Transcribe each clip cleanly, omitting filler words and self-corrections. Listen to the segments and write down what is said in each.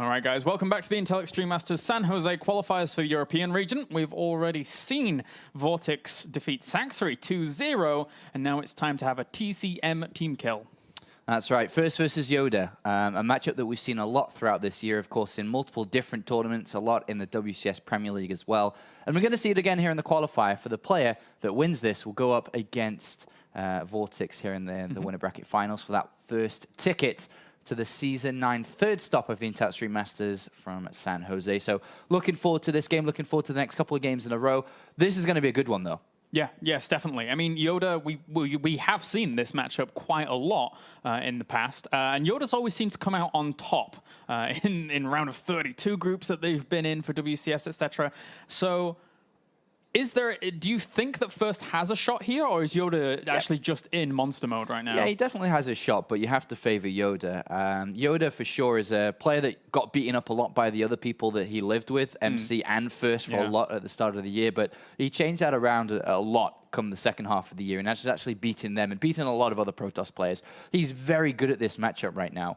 All right, guys, welcome back to the Intel Extreme Masters San Jose qualifiers for the European region. We've already seen Vortex defeat Saxory 2-0, and now it's time to have a TCM team kill. That's right. First versus YoDa, a matchup that we've seen a lot throughout this year, of course, in multiple different tournaments, a lot in the WCS Premier League as well. And we're going to see it again here in the qualifier. For the player that wins this will go up against Vortex here in the winner bracket finals for that first ticket to the Season 9 third stop of the Intel Extreme Masters from San Jose. So looking forward to this game, looking forward to the next couple of games in a row. This is going to be a good one, though. Yeah, yes, definitely. I mean, YoDa, we have seen this matchup quite a lot in the past, and YoDa's always seemed to come out on top in round of 32 groups that they've been in for WCS, etc. So, do you think that First has a shot here, or is YoDa actually just in monster mode right now? Yeah, he definitely has a shot, but you have to favor YoDa. YoDa, for sure, is a player that got beaten up a lot by the other people that he lived with, MC and First, for a lot at the start of the year, but he changed that around a lot come the second half of the year, and that's actually beating them and beating a lot of other Protoss players. He's very good at this matchup right now.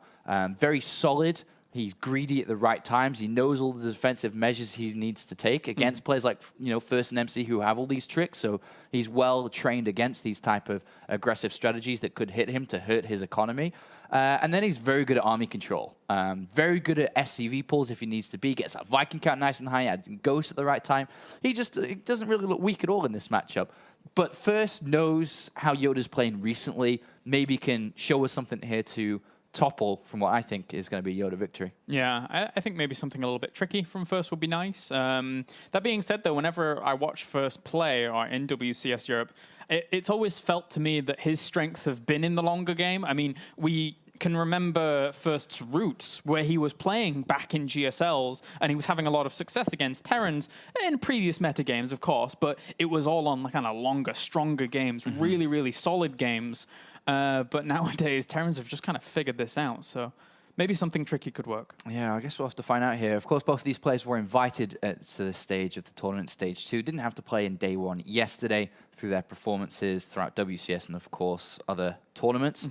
Very solid. He's greedy at the right times. He knows all the defensive measures he needs to take against players like First and MC who have all these tricks. So he's well trained against these type of aggressive strategies that could hit him to hurt his economy. And then he's very good at army control. Very good at SCV pulls if he needs to be. Gets that Viking count nice and high. Adds Ghost at the right time. He doesn't really look weak at all in this matchup. But First knows how YoDa's playing recently. Maybe can show us something here to topple from what I think is going to be YoDa victory. Yeah, I think maybe something a little bit tricky from First would be nice. That being said, though, whenever I watch First play or in WCS Europe, it's always felt to me that his strengths have been in the longer game. I mean, we can remember First's roots where he was playing back in GSLs and he was having a lot of success against Terrans in previous meta games, of course, but it was all on kind of longer, stronger games, really, really solid games. But nowadays, Terrans have just kind of figured this out, so maybe something tricky could work. Yeah, I guess we'll have to find out here. Of course, both of these players were invited to the stage of the tournament, stage 2. Didn't have to play in day 1 yesterday through their performances throughout WCS and, of course, other tournaments.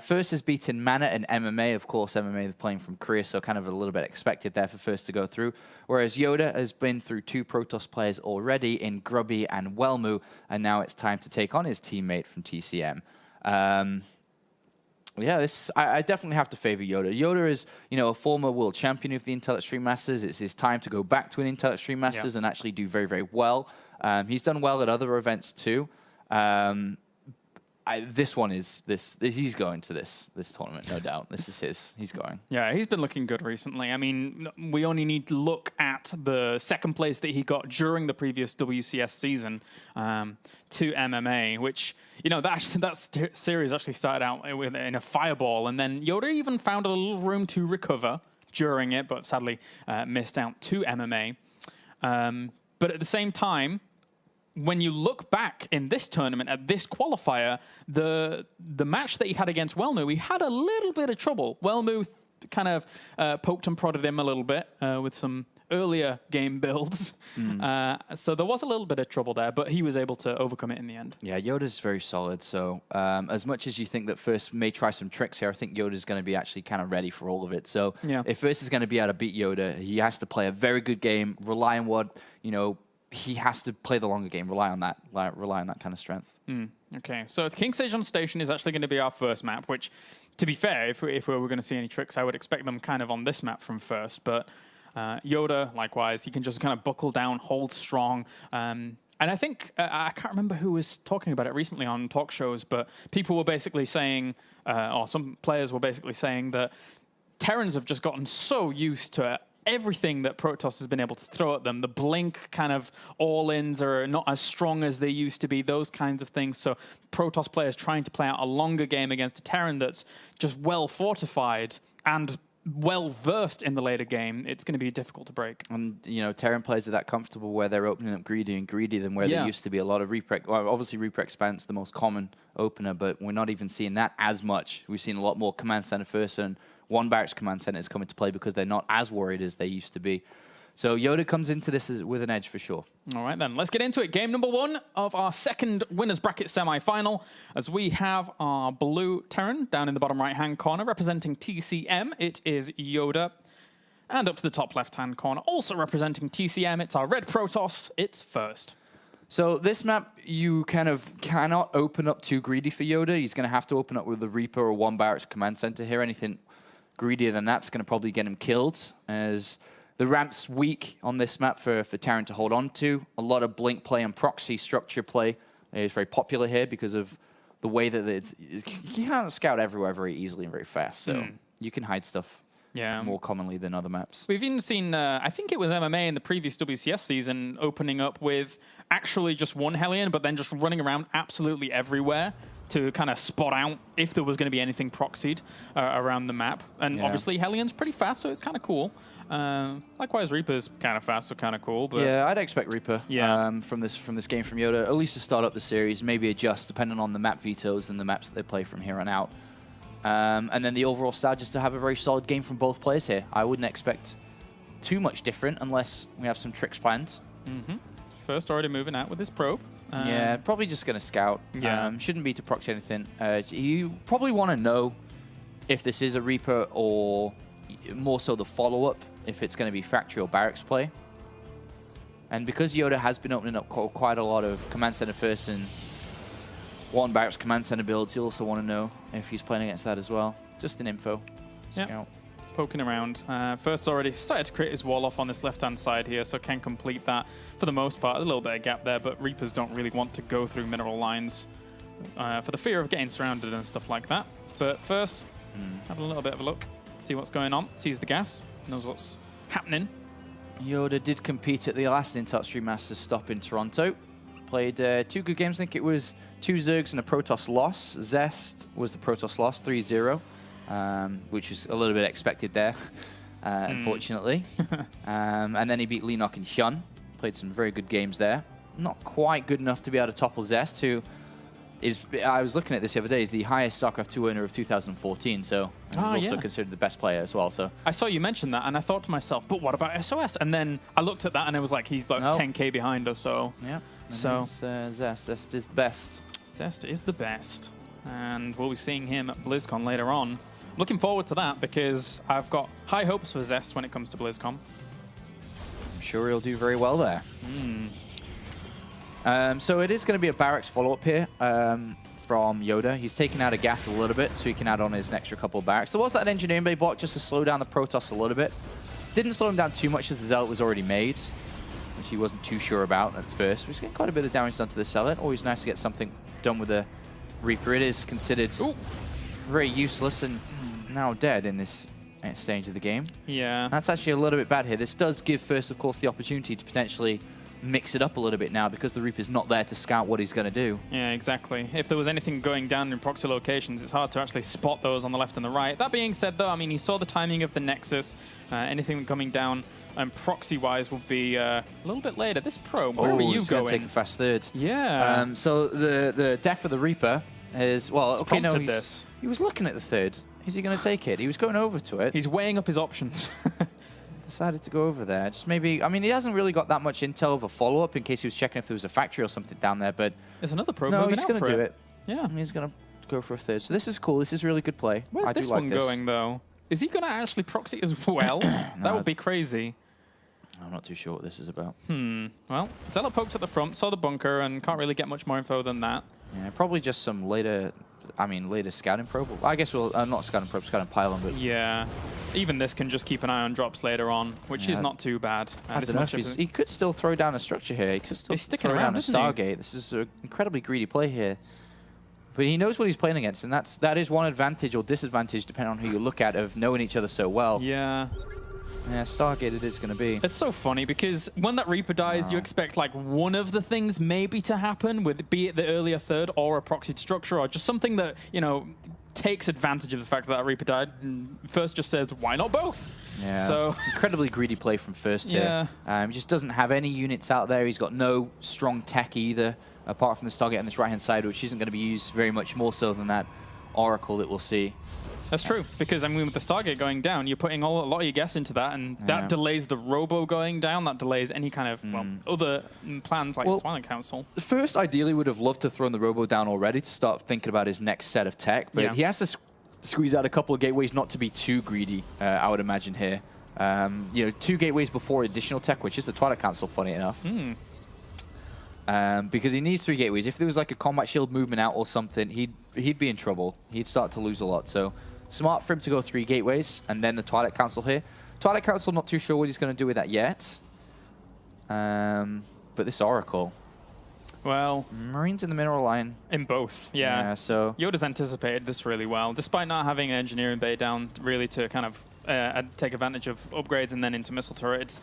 First has beaten Mana and MMA. Of course, MMA are playing from Korea, so kind of a little bit expected there for First to go through. Whereas YoDa has been through 2 Protoss players already in Grubby and Welmu, and now it's time to take on his teammate from TCM. Yeah, I definitely have to favor YoDa. YoDa is, a former world champion of the Intel Extreme Masters. It's his time to go back to an Intel Extreme Masters and actually do very, very well. He's done well at other events too. This one is he's going to this tournament, no doubt. This is his. He's going. Yeah, he's been looking good recently. I mean, we only need to look at the second place that he got during the previous WCS season to MMA, which that series actually started out in a fireball, and then YoDa even found a little room to recover during it, but sadly missed out to MMA. But at the same time, when you look back in this tournament at this qualifier, the match that he had against Welmu, he had a little bit of trouble. Welmu kind of poked and prodded him a little bit with some earlier game builds. So there was a little bit of trouble there, but he was able to overcome it in the end. Yeah, YoDa's very solid. So as much as you think that First may try some tricks here, I think YoDa's going to be actually kind of ready for all of it. So if First is going to be able to beat YoDa, he has to play a very good game, rely on what, he has to play the longer game, rely on that kind of strength. Okay, so King Sage on Station is actually going to be our first map, which, to be fair, if we were going to see any tricks, I would expect them kind of on this map from First. But YoDa, likewise, he can just kind of buckle down, hold strong. And I think, I can't remember who was talking about it recently on talk shows, but people were basically saying, or some players were basically saying that Terrans have just gotten so used to everything that Protoss has been able to throw at them. The blink kind of all-ins are not as strong as they used to be, those kinds of things. So Protoss players trying to play out a longer game against a Terran that's just well fortified and well-versed in the later game, it's going to be difficult to break. And, Terran players are that comfortable where they're opening up greedy than where there used to be a lot of repreg. Well, obviously, repreg expand's the most common opener, but we're not even seeing that as much. We've seen a lot more Command Center First and One Barracks Command Centers come into play because they're not as worried as they used to be. So YoDa comes into this with an edge for sure. All right, then. Let's get into it. Game number 1 of our second winners bracket semi-final, as we have our blue Terran down in the bottom right-hand corner representing TCM. It is YoDa. And up to the top left-hand corner, also representing TCM, it's our red Protoss. It's first. So this map, you kind of cannot open up too greedy for YoDa. He's going to have to open up with the Reaper or one Barracks Command Center here. Anything greedier than that's going to probably get him killed, as the ramp's weak on this map for Terran to hold on to. A lot of blink play and proxy structure play is very popular here because of the way that you can't scout everywhere very easily and very fast, so you can hide stuff more commonly than other maps. We've even seen, I think it was MMA in the previous WCS season, opening up with actually just one Hellion, but then just running around absolutely everywhere to kind of spot out if there was going to be anything proxied around the map. And obviously Hellion's pretty fast, so it's kind of cool. Likewise, Reaper's kind of fast, so kind of cool. But yeah, I'd expect Reaper from this game from YoDa, at least to start up the series, maybe adjust depending on the map vetoes and the maps that they play from here on out. And then the overall style, just to have a very solid game from both players here. I wouldn't expect too much different unless we have some tricks planned. First already moving out with his probe. Yeah, probably just going to scout. Shouldn't be to proxy anything. You probably want to know if this is a Reaper or more so the follow-up, if it's going to be factory or barracks play. And because YoDa has been opening up quite a lot of Command Center first and one Barracks Command Center builds, you'll also want to know if he's playing against that as well. Just an info. Scout. Poking around. First's already started to create his wall off on this left-hand side here, so can complete that for the most part. A little bit of gap there, but Reapers don't really want to go through mineral lines for the fear of getting surrounded and stuff like that. But first, have a little bit of a look, see what's going on, sees the gas, knows what's happening. YoDa did compete at the last Intel Masters stop in Toronto. Played 2 good games. I think it was 2 Zergs and a Protoss loss. Zest was the Protoss loss, 3-0, which was a little bit expected there, unfortunately. And then he beat Leenock and Hyun. Played some very good games there. Not quite good enough to be able to topple Zest, who is, I was looking at this the other day, is the highest StarCraft 2 winner of 2014, so he's also considered the best player as well. So I saw you mention that, and I thought to myself, but what about SOS? And then I looked at that, and it was like, he's like 10k behind us, so... Yeah. So Zest is the best. Zest is the best. And we'll be seeing him at BlizzCon later on. Looking forward to that because I've got high hopes for Zest when it comes to BlizzCon. I'm sure he'll do very well there. So it is going to be a Barracks follow-up here from YoDa. He's taken out a gas a little bit so he can add on his extra couple of Barracks. There was that Engineering Bay block just to slow down the Protoss a little bit. Didn't slow him down too much as the Zealot was already made, which he wasn't too sure about at first. He's getting quite a bit of damage done to the Zealot. Always nice to get something done with the Reaper. It is considered very useless and now dead in this stage of the game. Yeah. That's actually a little bit bad here. This does give First, of course, the opportunity to potentially mix it up a little bit now because the Reaper's not there to scout what he's going to do. Yeah, exactly. If there was anything going down in proxy locations, it's hard to actually spot those on the left and the right. That being said, though, I mean, he saw the timing of the Nexus. Anything coming down proxy-wise will be a little bit later. This probe, where are you going? Take a fast third. Yeah. So the death of the Reaper is, well, it's okay, no, this. He was looking at the third. Is he going to take it? He was going over to it. He's weighing up his options. Decided to go over there. Just maybe, I mean, he hasn't really got that much intel of a follow-up in case he was checking if there was a factory or something down there, but... There's another probe no, moving he's going to do it. Yeah. He's going to go for a third. So this is cool. This is really good play. Where's this one going, though? Is he going to actually proxy as well? That would be crazy. I'm not too sure what this is about. Well, Zealot poked at the front, saw the bunker, and can't really get much more info than that. Yeah, probably just some later scouting probe. I guess we'll, not scouting probe, scouting pylon, but... Yeah. Even this can just keep an eye on drops later on, which is not too bad. I don't know if he could still throw down a structure here. He could still throw down a Stargate. This is an incredibly greedy play here. But he knows what he's playing against, and that is one advantage or disadvantage, depending on who you look at, of knowing each other so well. Yeah. Yeah, Stargate it is going to be. It's so funny because when that Reaper dies, you expect like one of the things maybe to happen, with be it the earlier third or a proxied structure or just something that, you know, takes advantage of the fact that Reaper died. And First just says, why not both? Yeah. So incredibly greedy play from First here. He just doesn't have any units out there. He's got no strong tech either, apart from the Stargate on this right-hand side, which isn't going to be used very much more so than that Oracle that we'll see. That's true, because I mean, with the Stargate going down, you're putting a lot of your gas into that, and that delays the Robo going down, that delays any kind of other plans like the Smiling Council. First, ideally, would have loved to throw the Robo down already to start thinking about his next set of tech, but he has to squeeze out a couple of gateways not to be too greedy, I would imagine here. You know, 2 gateways before additional tech, which is the Twilight Council, funny enough. Because he needs 3 gateways. If there was like a combat shield movement out or something, he'd be in trouble. He'd start to lose a lot. So smart for him to go 3 gateways and then the Twilight Council here. Twilight Council, not too sure what he's going to do with that yet. But this Oracle. Well, Marines in the mineral line. in both, yeah. So YoDa's anticipated this really well, despite not having an engineering bay down really to kind of take advantage of upgrades and then into missile turrets.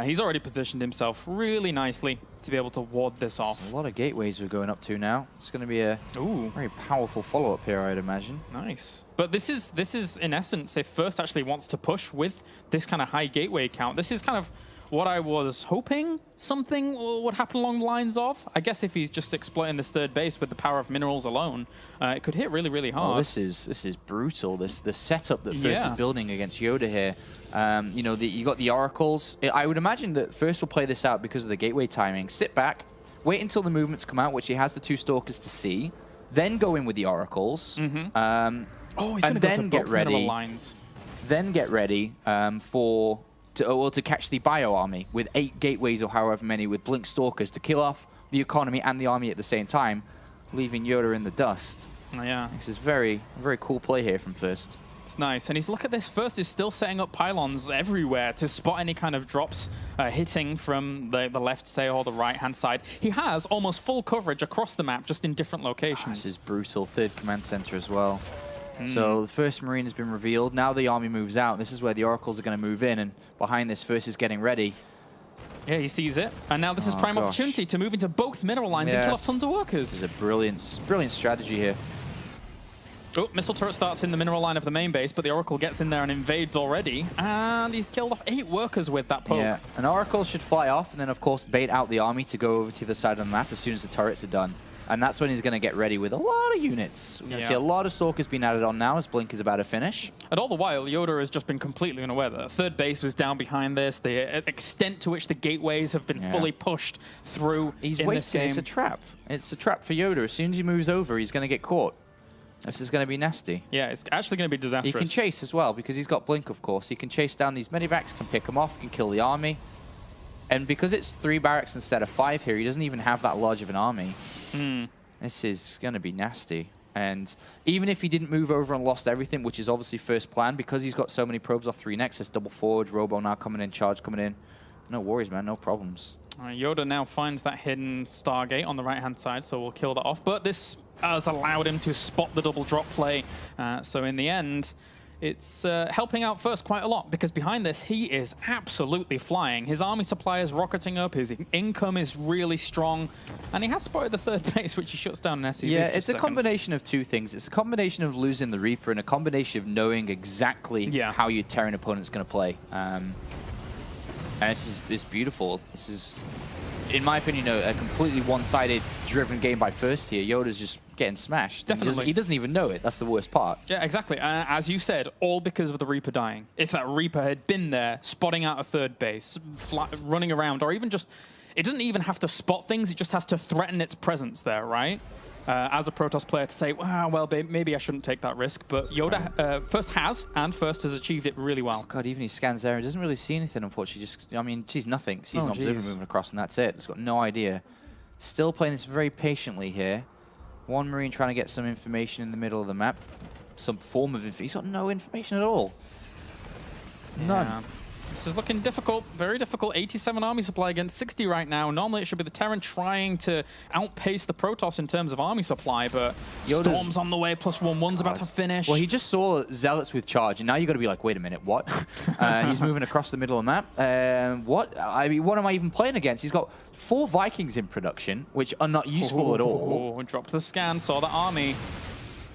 He's already positioned himself really nicely to be able to ward this off. a lot of gateways we're going up to now. It's going to be a very powerful follow-up here, I'd imagine. Nice. But this is in essence, if First actually wants to push with this kind of high gateway count, this is kind of what I was hoping something would happen along the lines of. I guess if he's just exploiting this 3rd base with the power of minerals alone, it could hit really, really hard. Oh, this is brutal. The setup that First is building against YoDa here. You know, you got the Oracles. I would imagine that First will play this out because of the gateway timing. Sit back, wait until the movements come out, which he has the 2 Stalkers to see, then go in with the Oracles. He's going to go to both mineral lines. Then get ready to catch the Bio Army with 8 gateways or however many with Blink Stalkers to kill off the economy and the army at the same time, leaving YoDa in the dust. Yeah. This is very cool play here from First. It's nice. And he's, look at this, First is still setting up pylons everywhere to spot any kind of drops hitting from the left, say, or the right-hand side. He has almost full coverage across the map, just in different locations. This is brutal. 3rd command center as well. So the first Marine has been revealed. Now the army moves out. This is where the Oracles are going to move in. And behind this, First is getting ready. Yeah, he sees it. And now this is prime opportunity to move into both mineral lines and kill off tons of workers. This is a brilliant strategy here. Oh, missile turret starts in the mineral line of the main base, but the Oracle gets in there and invades already. And he's killed off 8 workers with that poke. Yeah, an Oracle should fly off and then, of course, bait out the army to go over to the side of the map as soon as the turrets are done. And that's when he's going to get ready with a lot of units. We're going to see a lot of Stalkers being added on now as Blink is about to finish. And all the while, YoDa has just been completely unaware that 3rd base was down behind this. The extent to which the gateways have been fully pushed through He's in waiting. this game. It's a trap. It's a trap for YoDa. As soon as he moves over, he's going to get caught. This is going to be nasty. Yeah, it's actually going to be disastrous. He can chase as well because he's got Blink, of course. He can chase down these medivacs, can pick them off, can kill the army. And because it's 3 barracks instead of 5 here, he doesn't even have that large of an army. This is going to be nasty. And even if he didn't move over and lost everything, which is obviously First plan, because he's got so many probes off 3 Nexus, double forge, Robo now coming in, charge coming in. No worries, man. No problems. YoDa now finds that hidden Stargate on the right-hand side, so we'll kill that off. But this has allowed him to spot the double drop play. So in the end, it's helping out First quite a lot, because behind this, he is absolutely flying. His army supply is rocketing up, his income is really strong, and he has spotted the 3rd base, which he shuts down in SCV. Yeah, it's a combination of 2 things. It's a combination of losing the Reaper and a combination of knowing exactly how your Terran opponent's going to play. And this is beautiful. This is, in my opinion, a completely one-sided driven game by First here. YoDa's just getting smashed. Definitely. He doesn't even know it. That's the worst part. Yeah, exactly. As you said, all because of the Reaper dying. If that Reaper had been there, spotting out a 3rd base, running around, or even just... It doesn't even have to spot things, it just has to threaten its presence there, right? As a Protoss player to say, well, maybe I shouldn't take that risk. But YoDa First has achieved it really well. Oh God, even he scans there and doesn't really see anything, unfortunately. Just, I mean, sees nothing. Sees an observer moving across and that's it. It's got no idea. Still playing this very patiently here. 1 Marine trying to get some information in the middle of the map. Some form of information. He's got no information at all. None. Yeah. This is looking difficult, very difficult. 87 army supply against 60 right now. Normally it should be the Terran trying to outpace the Protoss in terms of army supply, but YoDa's Storm's on the way, +1/+1's about to finish. Well, he just saw Zealots with charge, and now you got to be like, wait a minute, what? He's moving across the middle of the map. What? I mean, what am I even playing against? He's got 4 Vikings in production, which are not useful at all. Dropped the scan, saw the army.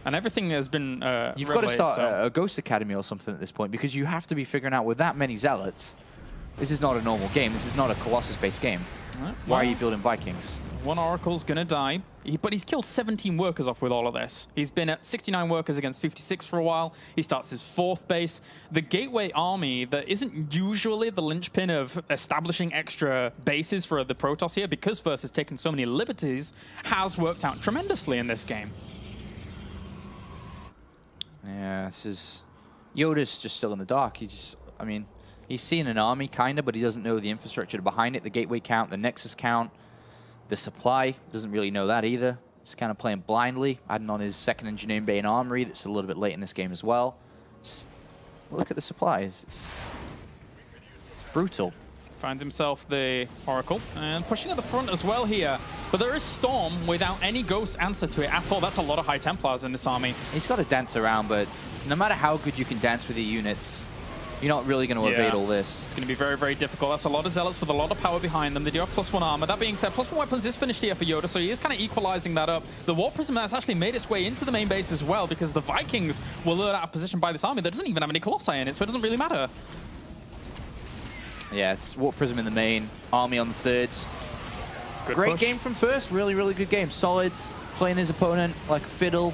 And everything has been You've got to start a Ghost Academy or something at this point, because you have to be figuring out with that many Zealots, this is not a normal game. This is not a Colossus-based game. Right, why are you building Vikings? 1 Oracle's going to die, but he's killed 17 workers off with all of this. He's been at 69 workers against 56 for a while. He starts his 4th base. The Gateway Army, that isn't usually the linchpin of establishing extra bases for the Protoss here, because First has taken so many liberties, has worked out tremendously in this game. Yeah, this is... YoDa's just still in the dark. He just... I mean, He's seen an army, kind of, but he doesn't know the infrastructure behind it, the gateway count, the nexus count, the supply. Doesn't really know that either. Just kind of playing blindly, adding on his second engineering bay and armory that's a little bit late in this game as well. Just look at the supplies. It's brutal. Finds himself the Oracle and pushing at the front as well here. But there is Storm without any Ghost answer to it at all. That's a lot of high Templars in this army. He's got to dance around, but no matter how good you can dance with your units, you're not really going to evade all this. It's going to be very, very difficult. That's a lot of Zealots with a lot of power behind them. They do have +1 armor. That being said, +1 weapons is finished here for YoDa, so he is kind of equalizing that up. The Warp Prism has actually made its way into the main base as well, because the Vikings were lured out of position by this army that doesn't even have any Colossi in it, so it doesn't really matter. Yeah, it's Warp Prism in the main, army on the thirds. Great game from first. Really, really good game. Solid, playing his opponent like a fiddle.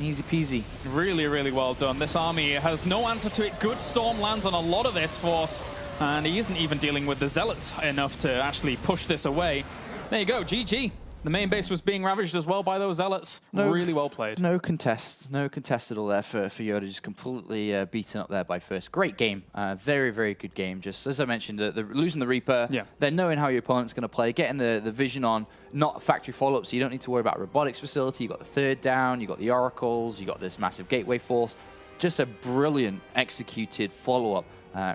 Easy peasy. Really, really well done. This army has no answer to it. Good Storm lands on a lot of this force, and he isn't even dealing with the Zealots enough to actually push this away. There you go, GG. The main base was being ravaged as well by those Zealots. Really well played. No contest at all there for YoDa. Just completely beaten up there by first. Great game. Very, very good game. Just as I mentioned, losing the Reaper, then knowing how your opponent's going to play, getting the vision on, not factory follow-up, so you don't need to worry about robotics facility. You got the third down, you got the Oracles, you got this massive gateway force. Just a brilliant executed follow-up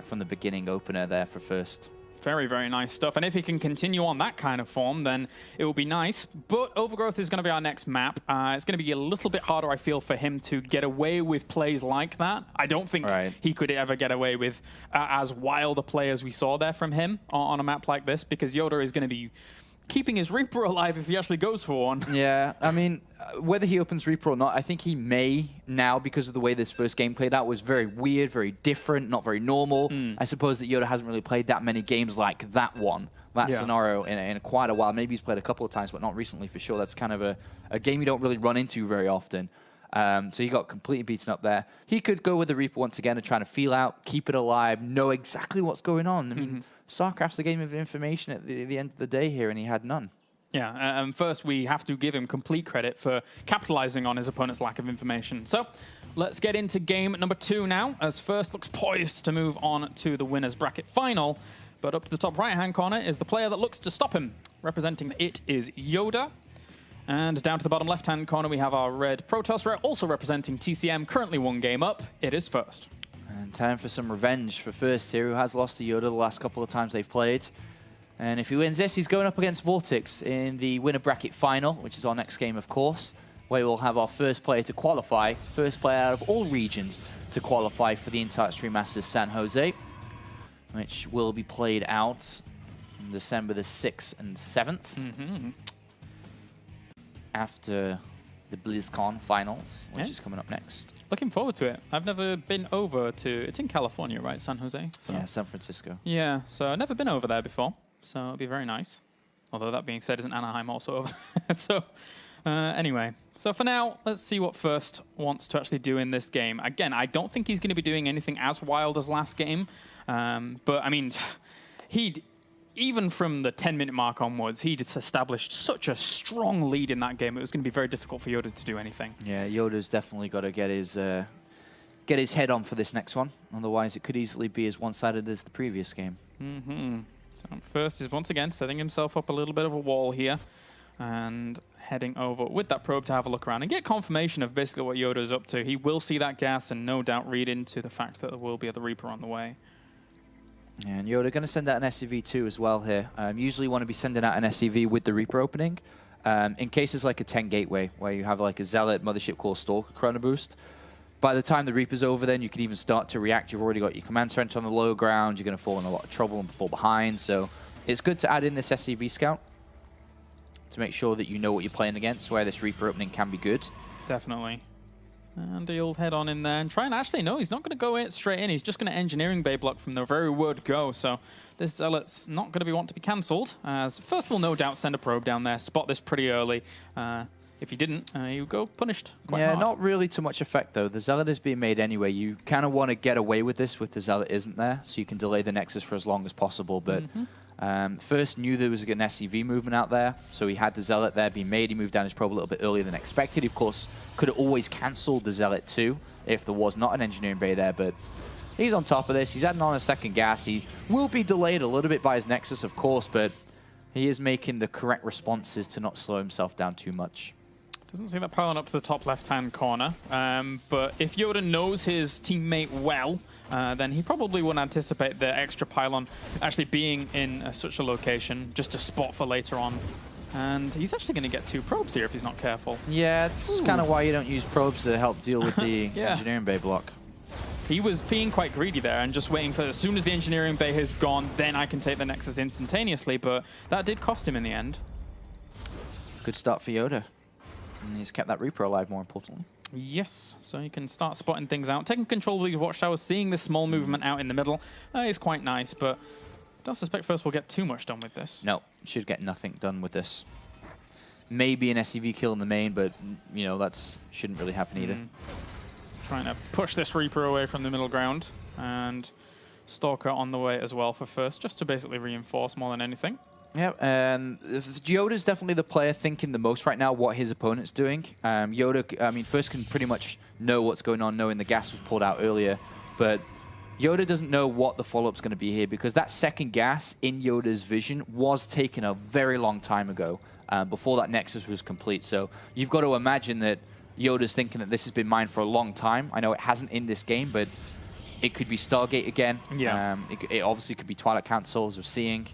from the beginning opener there for first. Very, very nice stuff. And if he can continue on that kind of form, then it will be nice. But Overgrowth is going to be our next map. It's going to be a little bit harder, I feel, for him to get away with plays like that. I don't think he could ever get away with as wild a play as we saw there from him on a map like this, because YoDa is going to be keeping his Reaper alive if he actually goes for one. Yeah, I mean, whether he opens Reaper or not, I think he may now, because of the way this first game played out was very weird, very different, not very normal. I suppose that YoDa hasn't really played that many games like that one, that scenario in quite a while. Maybe he's played a couple of times, but not recently for sure. That's kind of a game you don't really run into very often. So he got completely beaten up there. He could go with the Reaper once again and trying to feel out, keep it alive, know exactly what's going on. I mean, StarCraft's a game of information at the end of the day here, and he had none. Yeah, and first we have to give him complete credit for capitalizing on his opponent's lack of information. So let's get into game number 2 now, as first looks poised to move on to the winner's bracket final. But up to the top right-hand corner is the player that looks to stop him. Representing it is YoDa. And down to the bottom left-hand corner, we have our red Protos, also representing TCM, currently 1 game up. It is first. And time for some revenge for first here, who has lost to YoDa the last couple of times they've played. And if he wins this, he's going up against Vortex in the winner bracket final, which is our next game, of course, where we'll have our first player to qualify, first player out of all regions to qualify for the entire Extreme Masters San Jose, which will be played out on December the 6th and 7th. After the BlizzCon finals, which is coming up next. Looking forward to it. I've never been over to, it's in California, right? San Jose? So. Yeah, San Francisco. Yeah, so I've never been over there before, so it'll be very nice. Although that being said, isn't Anaheim also over there? So anyway, so for now, let's see what First wants to actually do in this game. Again, I don't think he's going to be doing anything as wild as last game, but I mean, even from the 10-minute mark onwards, he just established such a strong lead in that game. It was going to be very difficult for YoDa to do anything. Yeah, YoDa's definitely got to get his head on for this next one. Otherwise, it could easily be as one-sided as the previous game. So First is once again setting himself up a little bit of a wall here and heading over with that probe to have a look around and get confirmation of basically what YoDa is up to. He will see that gas and no doubt read into the fact that there will be the Reaper on the way. And YoDa going to send out an SCV too as well here. Usually want to be sending out an SCV with the Reaper opening. In cases like a 10 gateway, where you have like a Zealot, Mothership Core, Stalker, Chrono Boost, by the time the Reaper's over, then you can even start to react. You've already got your command center on the low ground. You're going to fall in a lot of trouble and fall behind. So it's good to add in this SCV scout to make sure that you know what you're playing against, where this Reaper opening can be good. Definitely. And he'll head on in there and try and actually, no, he's not going to go straight in. He's just going to engineering bay block from the very word go. So this Zealot's not going to want to be cancelled. As First will no doubt send a probe down there, spot this pretty early. If he didn't, he would go punished quite hard. Not really too much effect, though. The Zealot is being made anyway. You kind of want to get away with this with the Zealot isn't there, so you can delay the Nexus for as long as possible. But First knew there was an SCV movement out there, so he had the Zealot there being made. He moved down his probe a little bit earlier than expected. He, of course, could have always cancelled the Zealot too if there was not an engineering bay there, but he's on top of this. He's adding on a second gas. He will be delayed a little bit by his Nexus, of course, but he is making the correct responses to not slow himself down too much. Doesn't see that piling up to the top left-hand corner. But if YoDa knows his teammate well, then he probably wouldn't anticipate the extra pylon actually being in such a location, just a spot for later on. And he's actually going to get 2 probes here if he's not careful. Yeah, it's kind of why you don't use probes to help deal with the Yeah. engineering bay block. He was being quite greedy there and just waiting for as soon as the engineering bay has gone, then I can take the Nexus instantaneously. But that did cost him in the end. Good start for YoDa. And he's kept that Reaper alive, more importantly. Yes, so you can start spotting things out. Taking control of these watchtowers, seeing this small movement out in the middle is quite nice, but I don't suspect first we'll get too much done with this. No, should get nothing done with this. Maybe an SCV kill in the main, but, you know, that's shouldn't really happen either. Trying to push this Reaper away from the middle ground, and Stalker on the way as well for first, just to basically reinforce more than anything. Yeah, YoDa's definitely the player thinking the most right now what his opponent's doing. YoDa, I mean, first can pretty much know what's going on, knowing the gas was pulled out earlier, but YoDa doesn't know what the follow-up's going to be here because that second gas in YoDa's vision was taken a very long time ago, before that Nexus was complete. So you've got to imagine that YoDa's thinking that this has been mined for a long time. I know it hasn't in this game, but it could be Stargate again. Yeah. It obviously could be Twilight Council, as we're seeing.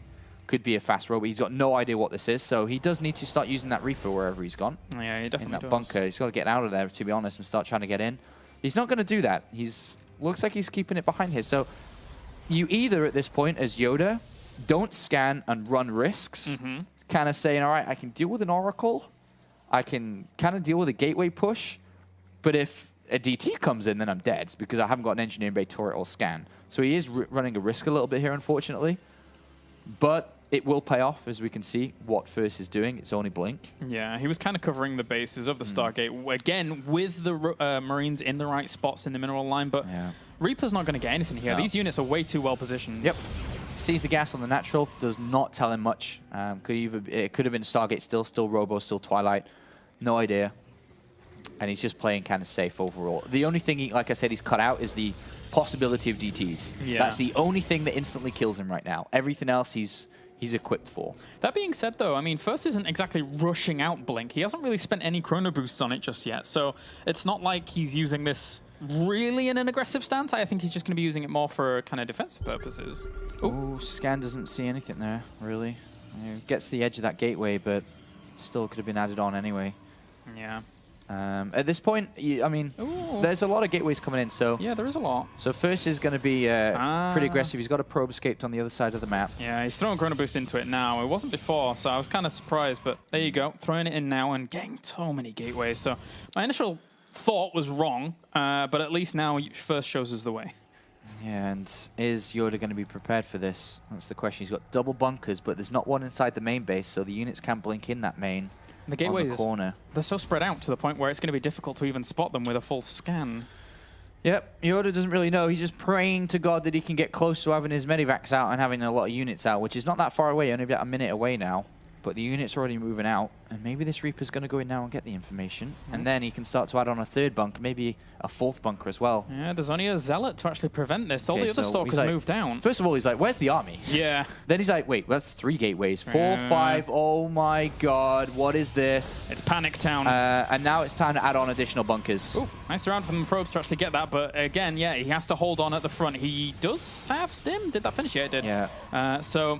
Could be a fast robot. He's got no idea what this is, so he does need to start using that Reaper wherever he's gone. Yeah, he definitely in that does. bunker. He's got to get out of there, to be honest, and start trying to get in. He's not going to do that. Looks like he's keeping it behind here. So you either, at this point, as YoDa, don't scan and run risks, kind of saying, all right, I can deal with an Oracle. I can kind of deal with a gateway push. But if a DT comes in, then I'm dead because I haven't got an engineering bay turret or scan. So he is running a risk a little bit here, unfortunately. But it will pay off, as we can see what First is doing. It's only Blink. Yeah, he was kind of covering the bases of the Stargate, again, with the Marines in the right spots in the mineral line, but Reaper's not going to get anything here. No. These units are way too well positioned. Yep. Sees the gas on the natural, does not tell him much. It could have been Stargate still Robo, still Twilight. No idea. And he's just playing kind of safe overall. The only thing, like I said, he's cut out is the possibility of DTs. Yeah. That's the only thing that instantly kills him right now. Everything else he's equipped for. That being said, though, I mean, First isn't exactly rushing out Blink. He hasn't really spent any chrono boosts on it just yet, so it's not like he's using this really in an aggressive stance. I think he's just going to be using it more for kind of defensive purposes. Oh, Scan doesn't see anything there, really. Gets to the edge of that gateway, but still could have been added on anyway. Yeah. At this point, I mean, there's a lot of gateways coming in, so... Yeah, there is a lot. So First is going to be pretty aggressive. He's got a probe escaped on the other side of the map. Yeah, he's throwing Chrono Boost into it now. It wasn't before, so I was kind of surprised, but there you go. Throwing it in now and getting so many gateways. So my initial thought was wrong, but at least now First shows us the way. Yeah, and is YoDa going to be prepared for this? That's the question. He's got double bunkers, but there's not one inside the main base, so the units can blink in that main. The gateways, on the corner. They're so spread out to the point where it's going to be difficult to even spot them with a full scan. Yep, YoDa doesn't really know. He's just praying to God that he can get close to having his medivacs out and having a lot of units out, which is not that far away, only about a minute away now. But the unit's already moving out, and maybe this Reaper's going to go in now and get the information, and then he can start to add on a third bunker, maybe a fourth bunker as well. Yeah, there's only a Zealot to actually prevent this. All the other Stalkers move down. First of all, he's like, where's the army? Yeah. Then he's like, wait, that's 3 gateways. 4, 5, oh my god, what is this? It's Panic Town. And now it's time to add on additional bunkers. Ooh, nice round from the probes to actually get that, but again, yeah, he has to hold on at the front. He does have Stim. Did that finish? Yeah, it did. Yeah. So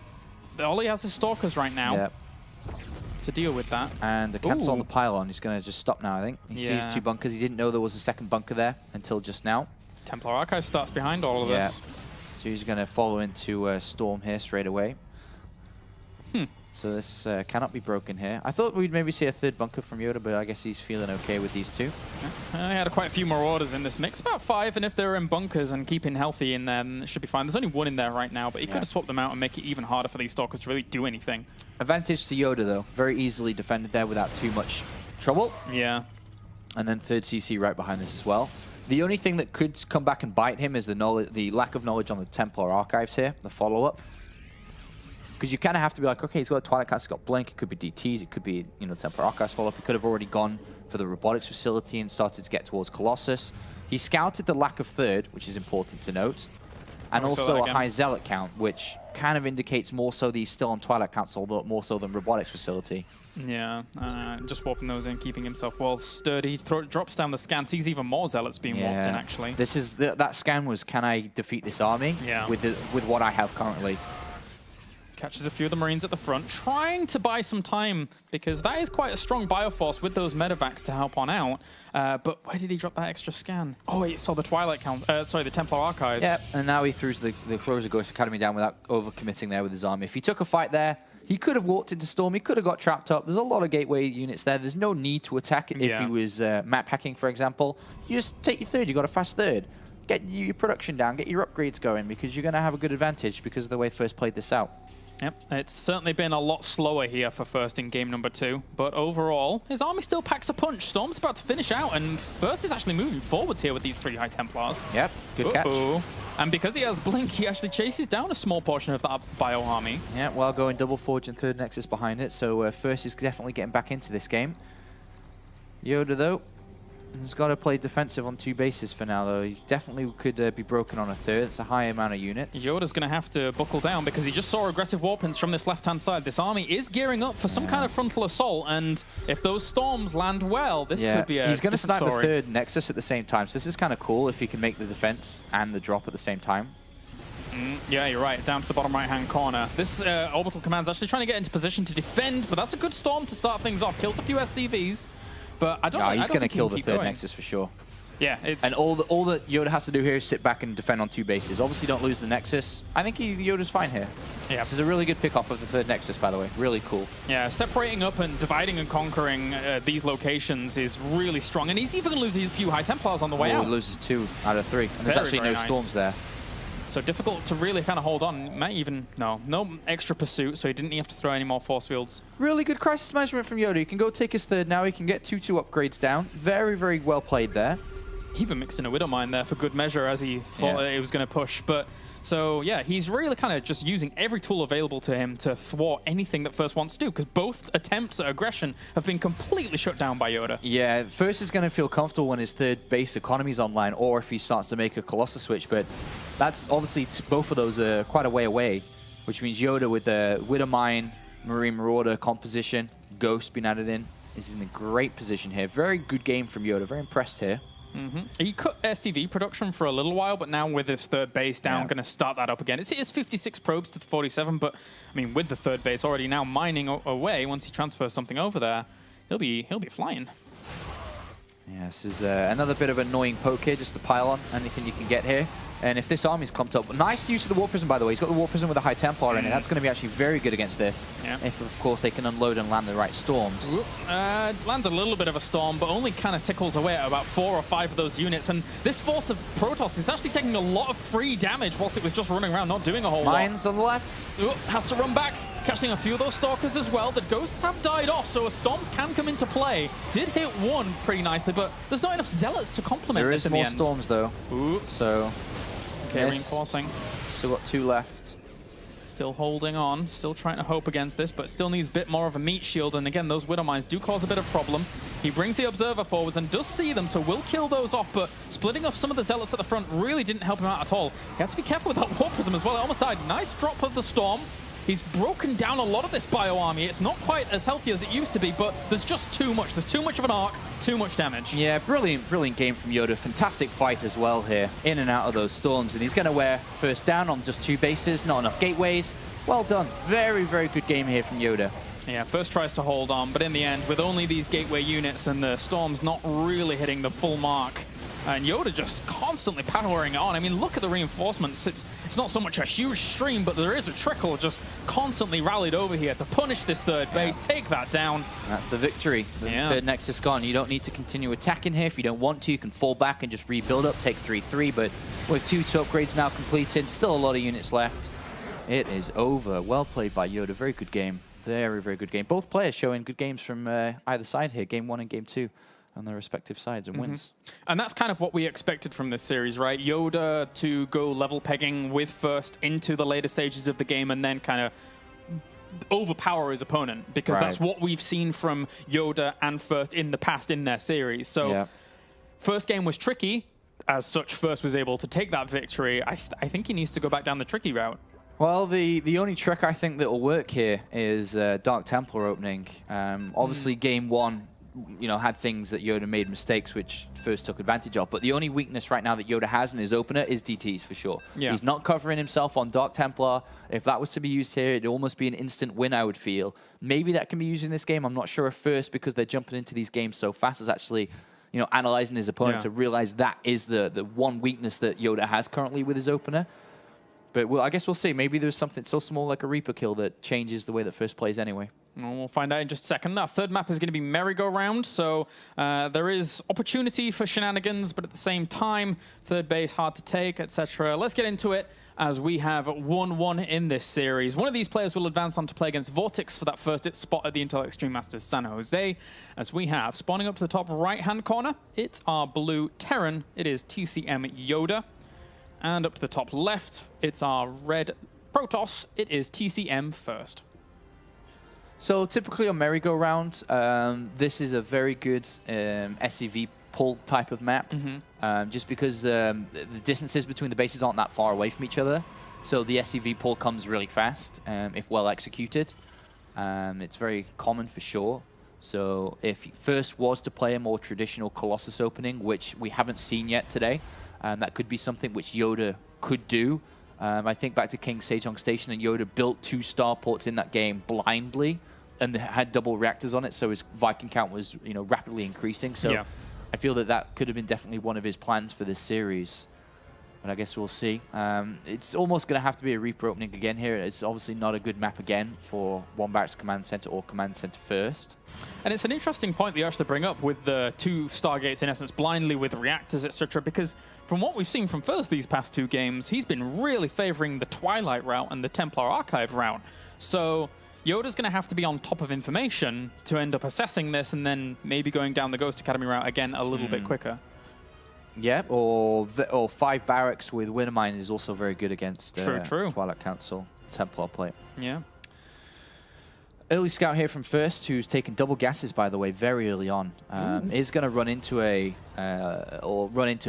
all he has is Stalkers right now. Yeah. To deal with that. And the cancel on the pylon. He's going to just stop now, I think. He sees 2 bunkers. He didn't know there was a second bunker there until just now. Templar Archive starts behind all of this. So he's going to follow into Storm here straight away. So this cannot be broken here. I thought we'd maybe see a third bunker from YoDa, but I guess he's feeling okay with these 2. Yeah. He had quite a few more orders in this mix, about 5, and if they're in bunkers and keeping healthy in there, then it should be fine. There's only 1 in there right now, but he could have swapped them out and make it even harder for these Stalkers to really do anything. Advantage to YoDa, though. Very easily defended there without too much trouble. Yeah. And then third CC right behind this as well. The only thing that could come back and bite him is the lack of knowledge on the Templar Archives here, the follow-up. Because you kind of have to be like, okay, he's got a Twilight Cast, he's got Blink, it could be DTs, it could be, you know, Templar Archives follow-up. He could have already gone for the robotics facility and started to get towards Colossus. He scouted the lack of third, which is important to note, and also a high Zealot count, which kind of indicates more so that he's still on Twilight Council, although more so than Robotics Facility. Yeah, just warping those in, keeping himself well sturdy. Drops down the scan, sees even more Zealots being warped in, actually. This is that scan was, can I defeat this army with what I have currently? Catches a few of the Marines at the front, trying to buy some time, because that is quite a strong bioforce with those medevacs to help on out. But where did he drop that extra scan? Oh, he saw the Twilight count. Sorry, the Templar Archives. Yeah, and now he throws the Ghost Academy down without overcommitting there with his army. If he took a fight there, he could have walked into Storm. He could have got trapped up. There's a lot of gateway units there. There's no need to attack if he was map hacking, for example. You just take your third. You got a fast third. Get your production down. Get your upgrades going, because you're going to have a good advantage because of the way First played this out. Yep, it's certainly been a lot slower here for First in game number 2, but overall, his army still packs a punch. Storm's about to finish out, and First is actually moving forward here with these 3 High Templars. Yep, good catch. And because he has Blink, he actually chases down a small portion of that bio army. Yeah, well, going Double Forge and Third Nexus behind it, so First is definitely getting back into this game. YoDa, though, has got to play defensive on 2 bases for now, though. He definitely could be broken on a third. It's a high amount of units. YoDa's going to have to buckle down, because he just saw aggressive warpins from this left-hand side. This army is gearing up for some kind of frontal assault, and if those storms land well, this could be a He's going to snipe story. the third Nexus at the same time, so this is kind of cool if he can make the defense and the drop at the same time. Yeah, you're right. Down to the bottom right-hand corner. This Orbital Command's actually trying to get into position to defend, but that's a good storm to start things off. Killed a few SCVs. But I don't. He's going to kill the third Nexus for sure. Yeah, it's and all that YoDa has to do here is sit back and defend on 2 bases. Obviously, don't lose the Nexus. I think YoDa's fine here. Yeah, this is a really good pick-off of the third Nexus, by the way. Really cool. Yeah, separating up and dividing and conquering these locations is really strong. And he's even going to lose a few High Templars on the way out. He loses 2 out of 3. And there's actually no storms there. So difficult to really kind of hold on. Might even, no extra pursuit, so he didn't have to throw any more force fields. Really good crisis management from YoDa. He can go take his third now. He can get 2/2 upgrades down. Very, very well played there. Even mixed in a Widow Mine there for good measure, as he thought it was going to push. But so yeah, he's really kind of just using every tool available to him to thwart anything that First wants to do, because both attempts at aggression have been completely shut down by YoDa. Yeah, First is going to feel comfortable when his third base economy's online, or if he starts to make a Colossus switch, but that's obviously both of those are quite a way away, which means YoDa with the Widow Mine, Marine Marauder composition, Ghost being added in, is in a great position here. Very good game from YoDa. Very impressed here. He cut SCV production for a little while, but now with his third base down, going to start that up again. It's 56 probes to 47, but I mean, with the third base already now mining away, once he transfers something over there, he'll be flying. Yeah, this is another bit of annoying poke here, just to pile on anything you can get here. And if this army's clumped up, nice use of the War Prism, by the way. He's got the War Prism with a High Templar in it. That's going to be actually very good against this. If, of course, they can unload and land the right storms. Lands a little bit of a storm, but only kind of tickles away at about 4 or 5 of those units. And this force of Protoss is actually taking a lot of free damage whilst it was just running around, not doing a whole lot. Mines on the left. Has to run back. Catching a few of those Stalkers as well. The Ghosts have died off, so storms can come into play. Did hit one pretty nicely, but there's not enough Zealots to complement this in the end. There is more storms, though. So... Okay, reinforcing. Still got 2 left. Still holding on, still trying to hope against this, but still needs a bit more of a meat shield. And again, those Widow Mines do cause a bit of problem. He brings the Observer forwards and does see them, so will kill those off, but splitting up some of the Zealots at the front really didn't help him out at all. He has to be careful with that War Prism as well. It almost died. Nice drop of the Storm. He's broken down a lot of this bio army. It's not quite as healthy as it used to be, but there's just too much. There's too much of an arc, too much damage. Yeah, brilliant game from YoDa. Fantastic fight as well here, in and out of those storms. And he's going to wear First down on just 2 bases, not enough gateways. Well done. Very, very good game here from YoDa. Yeah, First tries to hold on, but in the end, with only these gateway units and the storms not really hitting the full mark, and YoDa just constantly powering it on. I mean, look at the reinforcements. It's not so much a huge stream, but there is a trickle just constantly rallied over here to punish this third base, take that down. That's the victory. The third Nexus gone. You don't need to continue attacking here. If you don't want to, you can fall back and just rebuild up, take 3-3. But with 2 upgrades now completed, still a lot of units left. It is over. Well played by YoDa. Very good game. Very, very good game. Both players showing good games from either side here. Game 1 and Game 2. On their respective sides and wins. And that's kind of what we expected from this series, right? YoDa to go level pegging with First into the later stages of the game and then kind of overpower his opponent, because that's what we've seen from YoDa and First in the past in their series. So First game was tricky. as such, First was able to take that victory. I think he needs to go back down the tricky route. Well, the only trick I think that will work here is Dark Templar opening. Obviously, game one, had things that YoDa made mistakes, which First took advantage of. But the only weakness right now that YoDa has in his opener is DTs, for sure. Yeah. He's not covering himself on Dark Templar. If that was to be used here, it'd almost be an instant win, I would feel. Maybe that can be used in this game. I'm not sure if First, because they're jumping into these games so fast, is actually analyzing his opponent to realize that is the one weakness that YoDa has currently with his opener. But I guess we'll see. Maybe there's something so small like a Reaper kill that changes the way that First plays anyway. Well, we'll find out in just a second. Our third map is going to be merry-go-round, so there is opportunity for shenanigans, but at the same time, third base hard to take, etc. Let's get into it, as we have 1-1 in this series. One of these players will advance on to play against Vortex for that first spot at the Intel Extreme Masters San Jose, as we have, spawning up to the top right-hand corner, it's our blue Terran. It is TCM YoDa. And up to the top left, it's our red Protos. It is TCM First. So typically on merry-go-round, this is a very good SCV pull type of map, just because the distances between the bases aren't that far away from each other. So the SCV pull comes really fast if well executed. It's very common for sure. So if First was to play a more traditional Colossus opening, which we haven't seen yet today, that could be something which YoDa could do. I think back to King Sejong Station, and YoDa built 2 starports in that game blindly and had double reactors on it, so his Viking count was rapidly increasing. So I feel that could have been definitely one of his plans for this series. But I guess we'll see. It's almost going to have to be a Reaper opening again here. It's obviously not a good map again for One Barracks Command Center or Command Center First. And it's an interesting point that you actually bring up with the 2 Stargates, in essence, blindly with reactors, etc. Because from what we've seen from First these past 2 games, he's been really favoring the Twilight route and the Templar Archive route. So YoDa's going to have to be on top of information to end up assessing this and then maybe going down the Ghost Academy route again a little bit quicker. Yeah, or 5 barracks with Wintermine is also very good against true. Twilight Council Templar play. Yeah. Early scout here from First, who's taken double gases, by the way, very early on. Is going to run into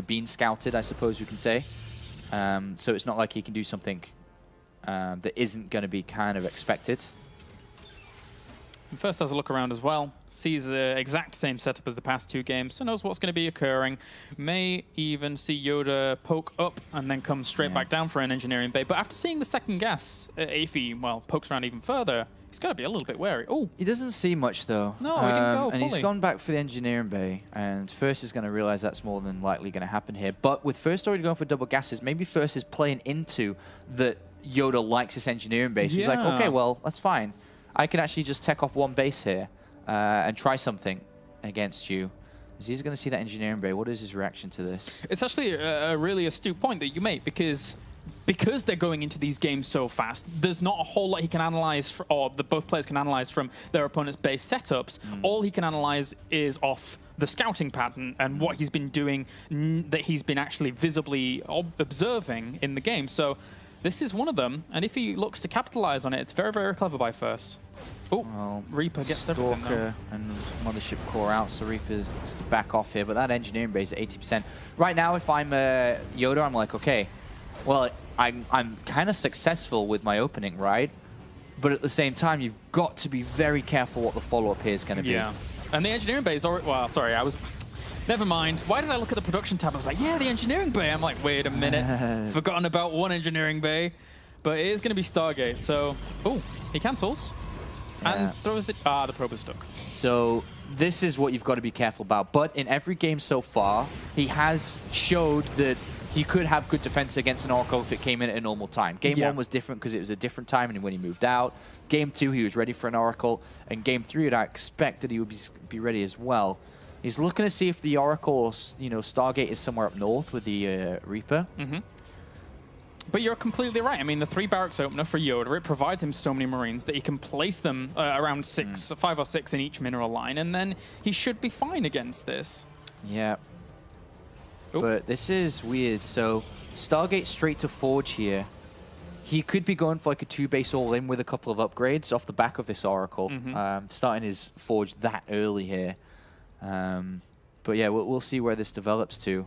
being scouted, I suppose we can say. So it's not like he can do something that isn't going to be kind of expected. And First has a look around as well. Sees the exact same setup as the past 2 games, so knows what's going to be occurring. May even see YoDa poke up and then come straight back down for an engineering bay. But after seeing the second gas, if he, pokes around even further, he's got to be a little bit wary. Oh, he doesn't see much, though. No, he didn't go fully. And he's gone back for the engineering bay, and First is going to realize that's more than likely going to happen here. But with First already going for double gases, maybe First is playing into that YoDa likes this engineering base. He's like, okay, well, that's fine. I can actually just tech off 1 base here and try something against you. As he's going to see that engineering bay, what is his reaction to this? It's actually a really astute point that you make, because they're going into these games so fast, there's not a whole lot he can analyze, both players can analyze from their opponent's base setups. All he can analyze is off the scouting pattern and what he's been doing, that he's been actually visibly observing in the game. So this is one of them, and if he looks to capitalize on it, it's very, very clever by First. Oh, well, Reaper gets everything Stalker and Mothership Core out, so Reaper has to back off here. But that engineering base at 80%. Right now, if I'm YoDa, I'm like, okay, well, I'm kind of successful with my opening, right? But at the same time, you've got to be very careful what the follow-up here is going to be. Yeah, and the engineering base, never mind. Why did I look at the production tab? I was like, yeah, the engineering bay. I'm like, wait a minute. Forgotten about 1 engineering bay. But it is going to be Stargate. So, oh, he cancels. And throws it. Ah, the probe is stuck. So this is what you've got to be careful about. But in every game so far, he has showed that he could have good defense against an Oracle if it came in at a normal time. Game 1 was different because it was a different time and when he moved out. Game 2, he was ready for an Oracle. And Game 3, I expect that he would be ready as well. He's looking to see if the Oracle or Stargate is somewhere up north with the Reaper. But you're completely right. I mean, the 3 barracks opener for YoDa, it provides him so many Marines that he can place them around 5 or 6 in each mineral line, and then he should be fine against this. Yeah. But this is weird. So Stargate straight to Forge here. He could be going for like a 2-base all-in with a couple of upgrades off the back of this Oracle. Starting his Forge that early here. But yeah, we'll see where this develops to.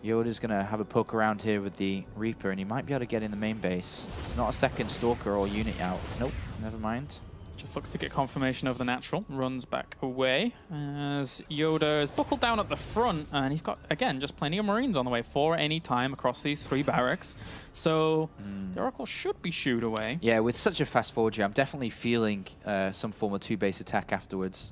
YoDa's going to have a poke around here with the Reaper, and he might be able to get in the main base. It's not a second Stalker or unit out. Nope, never mind. Just looks to get confirmation of the natural. Runs back away as YoDa is buckled down at the front, and he's got, again, just plenty of Marines on the way for any time across these 3 barracks. So the Oracle should be shooed away. Yeah, with such a fast forward, I'm definitely feeling some form of 2-base attack afterwards.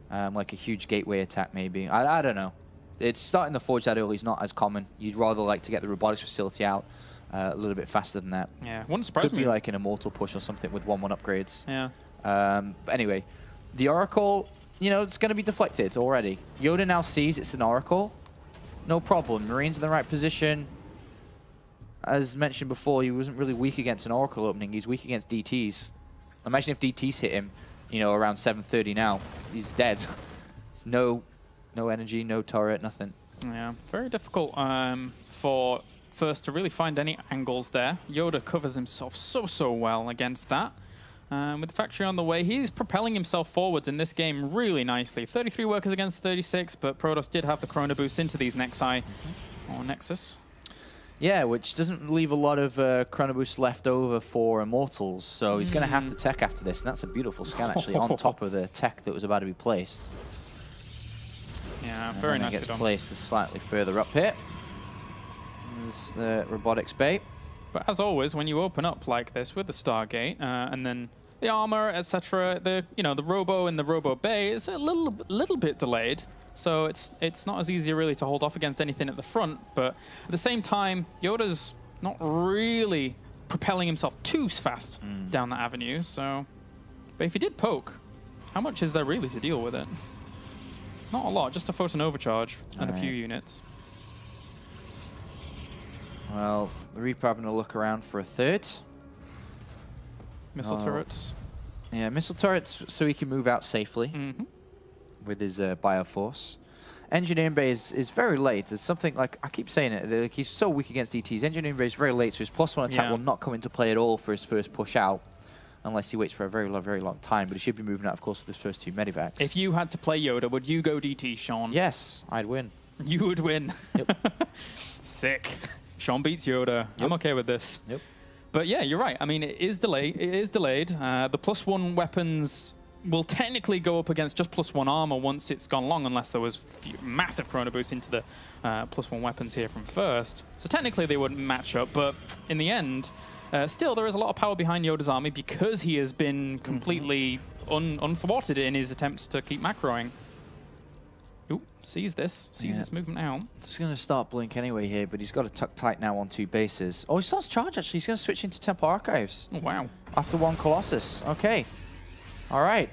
Like a huge gateway attack, maybe. I don't know. It's starting the forge that early is not as common. You'd rather like to get the robotics facility out a little bit faster than that. Yeah, wouldn't surprise me. Could be like an immortal push or something with 1-1 upgrades. Yeah. But anyway, the Oracle, you know, it's going to be deflected already. YoDa now sees it's an Oracle. No problem. Marines in the right position. As mentioned before, he wasn't really weak against an Oracle opening. He's weak against DTs. Imagine if DTs hit him, you know, around 7:30 now. He's dead. There's no energy, no turret, nothing. Yeah, very difficult for First to really find any angles there. YoDa covers himself so well against that. With the factory on the way, he's propelling himself forwards in this game really nicely. 33 workers against 36, but Protos did have the Chrono Boost into these Nexi or Nexus. Yeah, which doesn't leave a lot of Chrono Boost left over for Immortals, so he's going to have to tech after this, and that's a beautiful scan actually on top of the tech that was about to be placed. Yeah, and very nice. It gets placed slightly further up here. There's the robotics bay. But as always, when you open up like this with the Stargate and then the armor, etc., the Robo in the Robo Bay is a little bit delayed. So it's not as easy really to hold off against anything at the front. But at the same time, YoDa's not really propelling himself too fast down that avenue. So, but if he did poke, how much is there really to deal with it? Not a lot, just a photon overcharge and a few units. Well, the Reaper having a look around for a third. Missile turrets. Yeah, missile turrets so he can move out safely with his Bioforce. Engineering Bay is very late. There's something like, I keep saying it, like he's so weak against DTs. Engineering Bay is very late, so his +1 attack will not come into play at all for his first push out. Unless he waits for a very long time, but he should be moving out, of course, with his first 2 medivacs. If you had to play YoDa, would you go DT, Sean? Yes, I'd win. You would win. Yep. Sick. Sean beats YoDa. Yep. I'm okay with this. Yep. But yeah, you're right. I mean, it is delayed. The +1 weapons will technically go up against just +1 armor once it's gone long, unless there was massive Chrono Boost into the +1 weapons here from first. So technically they wouldn't match up, but in the end, still there is a lot of power behind YoDa's army because he has been completely unthwarted in his attempts to keep macroing. Ooh, sees this movement out. It's going to start blink anyway here, but he's got to tuck tight now on 2 bases. Oh, he starts charge actually. He's going to switch into Temple Archives. Oh, wow. After 1 Colossus. Okay. All right.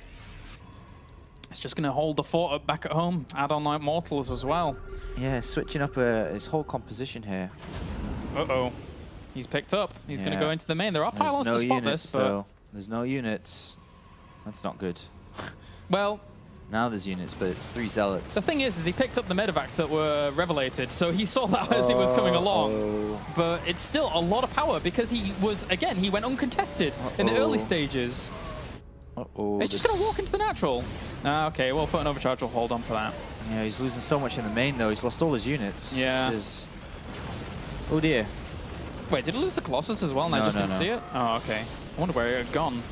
It's just going to hold the fort up back at home. Add on like Mortals as well. Yeah, switching up his whole composition here. Uh-oh. He's picked up. He's going to go into the main. There are pylons to spot this. Though. There's no units. That's not good. Well... Now there's units, but it's 3 Zealots. The thing is he picked up the medevacs that were revelated, so he saw that as it was coming along. But it's still a lot of power because he was, again, he went uncontested in the early stages. He's just going to walk into the natural. Okay, well, Photon Overcharge will hold on for that. Yeah, he's losing so much in the main, though. He's lost all his units. Yeah. Oh, dear. Wait, did he lose the Colossus as well and I just didn't see it? Oh, okay. I wonder where it had gone.